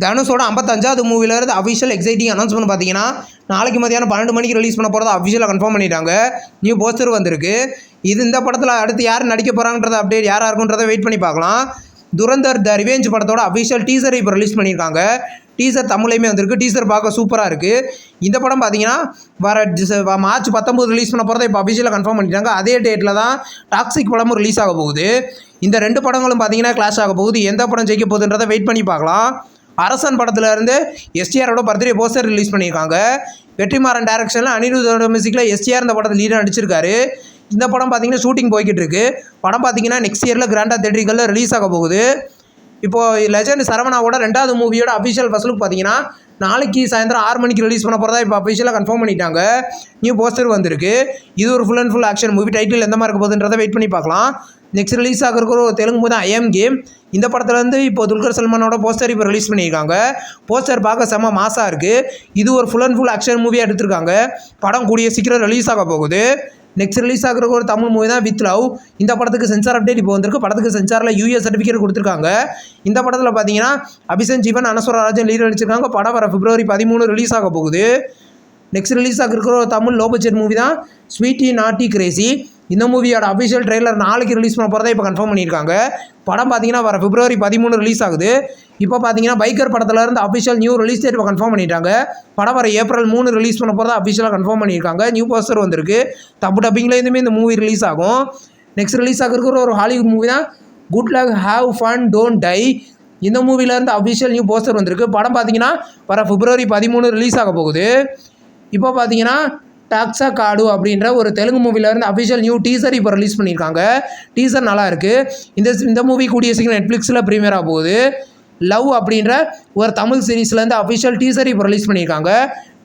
தனுஷோட 55வது மூவிலேருந்து official exciting announcement பார்த்தீங்கன்னா நாளைக்கு மதியானம் 12 மணிக்கு ரிலீஸ் பண்ண போகிறத அஃபிஷியலாக கன்ஃபார்ம் பண்ணிட்டாங்க. நியூ போஸ்டர் வந்திருக்கு. இந்த படத்தில் அடுத்து யார் நடிக்க போகிறாங்கன்றத அப்டேட் யாராக இருக்குன்றதை வெயிட் பண்ணி பார்க்கலாம். துரந்தர் த ரிவெஞ்ச் படத்தோட அஃபிஷியல் டீசரை இப்போ ரிலீஸ் பண்ணியிருக்காங்க. டீசர் தமிழ்லையுமே வந்திருக்கு. டீசர் பார்க்க சூப்பராக இருக்குது. இந்த படம் பார்த்தீங்கன்னா வர மார்ச் 19 ரிலீஸ் பண்ண போகிறத இப்போ அஃபிஷியலாக கன்ஃபார்ம் பண்ணிட்டாங்க. அதே டேட்டில் தான் டாக்ஸிக் படமும் ரிலீஸ் ஆக போகுது. இந்த 2 படங்களும் பார்த்தீங்கன்னா கிளாஷ் ஆக போகுது. எந்த படம் ஜெயிக்க போகுதுன்றதை வெயிட் பண்ணி பார்க்கலாம். அரசன் படத்தில் இருந்து எஸ்டிஆரோட பர்த்டே போஸ்டர் ரிலீஸ் பண்ணியிருக்காங்க. வெற்றிமாறன் டைரக்ஷனில் அனிருத்தோட மியூசிக்கில் எஸ்டிஆர் இந்த படத்தில் லீடாக நடிச்சிருக்காரு. இந்த படம் பார்த்தீங்கன்னா ஷூட்டிங் போய்கிட்டு இருக்கு. படம் பார்த்தீங்கன்னா நெக்ஸ்ட் இயரில் கிராண்டாக தேட்டரிகளில் ரிலீஸ் ஆக போகுது. இப்போது லெஜண்ட் சரவணாவோட 2வது மூவியோட அஃபிஷியல் ஃபர்ஸ்ட் லுக் பார்த்தீங்கன்னா நாளைக்கு சாயந்தரம் 6 மணிக்கு ரிலீஸ் பண்ண போகிறதா இப்போ அஃபிஷியலாக கன்ஃபார்ம் பண்ணிட்டாங்க. நியூ போஸ்டர் வந்திருக்கு. இது ஒரு full and full action movie. Title எந்த மாதிரி இருக்க போகுதுன்றதை வெயிட் பண்ணி பார்க்கலாம். நெக்ஸ்ட் ரிலீஸ் ஆகிருக்கிற ஒரு தெலுங்கு மூவி தான் ஐஎம் கேம். இந்த படத்துலேருந்து இப்போ துல்கர் சல்மானோட போஸ்டர் இப்போ ரிலீஸ் பண்ணியிருக்காங்க. போஸ்டர் பார்க்க செம்ம மாசாக இருக்குது. இது ஒரு ஃபுல் அண்ட் ஃபுல் ஆக்ஷன் மூவியாக எடுத்திருக்காங்க. படம் கூடிய சீக்கிரம் ரிலீஸ் ஆக போகுது. நெக்ஸ்ட் ரிலீஸ் ஆகிற ஒரு தமிழ் மூவி தான் வித் லவ். இந்த படத்துக்கு சென்சார் அப்டேட் இப்போ வந்திருக்கு. படத்துக்கு சென்சாரில் யூஎஸ் சர்டிஃபிகேட் கொடுத்துருக்காங்க. இந்த படத்தில் பார்த்தீங்கன்னா அபிஷன் ஜீவன் அனஸ்வரா ராஜன் லீட் நடிச்சிருக்காங்க. படம் வர February 13 ரிலீஸ் ஆக போகுது. நெக்ஸ்ட் ரிலீஸ் ஆகிருக்கிற ஒரு தமிழ் லோ பட்ஜெட் மூவி தான் ஸ்வீட்டி நாட்டி கிரேசி. இந்த மூவியோட அஃபிஷியல் ட்ரெய்லர் நாளைக்கு ரிலீஸ் பண்ண போகிறதா இப்போ கன்ஃபார்ம் பண்ணியிருக்காங்க. படம் பார்த்தீங்கன்னா வர February 13 ரிலீஸ் ஆகுது. இப்போ பார்த்தீங்கன்னா பைக்கர் படத்தில் இருந்து அஃபிஷியல் நியூ ரிலீஸ் டேட் இப்போ கன்ஃபார்ம் பண்ணிட்டாங்க. படம் வர April 3 ரிலீஸ் பண்ண போகிறதா அஃபிஷியலாக கன்ஃபார்ம் பண்ணியிருக்காங்க. நியூ போஸ்டர் வந்திருக்கு. தப்பு டப்பிங்லேருந்துமே இந்த மூவி ரிலீஸ் ஆகும். நெக்ஸ்ட் ரிலீஸ் ஆகிருக்கிற ஒரு ஹாலிவுட் மூவி தான் good luck have fun don't die. இந்த மூவிலேருந்து அஃபிஷியல் நியூ போஸ்டர் வந்திருக்கு. படம் பார்த்தீங்கன்னா வர February 13 ரிலீஸ் ஆக போகுது. இப்போ பார்த்தீங்கன்னா டாக்ஸா காடு அப்படின்ற ஒரு தெலுங்கு மூவிலேருந்து அஃபிஷியல் நியூ டீசர் இப்போ ரிலீஸ் பண்ணியிருக்காங்க. டீசர் நல்லா இருக்குது. இந்த மூவி கூடிய சீக்கிரம் நெட்ஃப்ளிக்ஸில் ப்ரீமியர் ஆக போகுது. லவ் அப்படின்ற ஒரு தமிழ் சீரீஸ்லேருந்து அஃபிஷியல் டீசர் இப்போ ரிலீஸ் பண்ணியிருக்காங்க.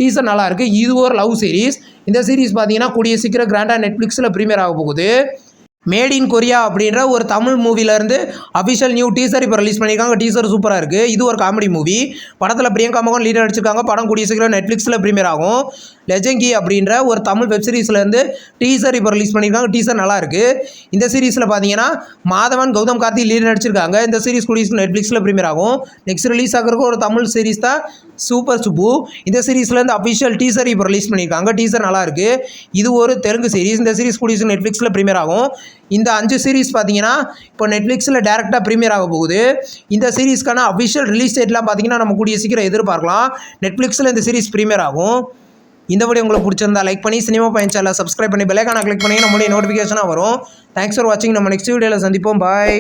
டீசர் நல்லா இருக்குது. இது ஒரு லவ் சீரீஸ். இந்த சீரீஸ் பார்த்தீங்கன்னா கூடிய சீக்கிரம் கிராண்டாக நெட்ஃப்ளிக்ஸில் ப்ரீமியர் ஆக போகுது. மேட் இன் கொரியா அப்படின்ற ஒரு தமிழ் மூவிலேருந்து அஃபிஷியல் நியூ டீசர் இப்போ ரிலீஸ் பண்ணியிருக்காங்க. டீசர் சூப்பராக இருக்குது. இது ஒரு காமெடி மூவி. படத்தில் பிரியங்கா மோகன் லீடர் நடிச்சிருக்காங்க. படம் கூடிய சீக்கிரம் நெட்ஃப்ளிக்ஸில் ப்ரீமியர் ஆகும். லெஜங்கி அப்படின்ற ஒரு தமிழ் வெப் சீரிஸ்லேருந்து டீசர் இப்போ ரிலீஸ் பண்ணியிருக்காங்க. டீசர் நல்லா இருக்குது. இந்த சீரிஸில் பார்த்தீங்கன்னா மாதவன் கௌதம் கார்த்தி லீடர் நடிச்சிருக்காங்க. இந்த சீரிஸ் கூடிய நெட்ஃப்ளிக்ஸில் ப்ரீமியர் ஆகும். நெக்ஸ்ட் ரிலீஸ் ஆகிறதுக்கு ஒரு தமிழ் சீரிஸ் தான் சூப்பர் சுப்பு. இந்த சீரிஸ்லேருந்து அஃபிஷியல் டீசர் இப்போ ரிலீஸ் பண்ணியிருக்காங்க. டீசர் நல்லா இருக்குது. இது ஒரு தெலுங்கு சீரிஸ். இந்த சீரிஸ் கூடிய நெட்ஃப்ளிக்ஸில் ப்ரீமியர் ஆகும். இந்த 5 சீரிஸ் பார்த்தீங்கன்னா இப்போ நெட்ஃப்ளிக்ஸில் டேரெக்டாக ப்ரீமியர் ஆக போகுது. இந்த சீரிஸ்க்கான அஃபிஷியல் ரிலீஸ் டேட்லாம் பார்த்தீங்கன்னா நம்ம கூடிய சீக்கிரம் எதிர்பார்க்கலாம். நெட்ஃப்ளிக்ஸில் இந்த சீரிஸ் ப்ரீமியர் ஆகும். இந்த வீடியோ உங்களுக்கு பிடிச்சிருந்தா லைக் பண்ணி சினிமா பயன் சேனலை சப்ஸ்கிரைப் பண்ணி பெல் ஐகானை கிளிக் பண்ணி நம்மளுடைய நோட்டிஃபிகேஷனாக வரும். தேங்க்ஸ் ஃபார் வாட்சிங். நம்ம நெக்ஸ்ட் வீடியோவில் சந்திப்போம். பாய்.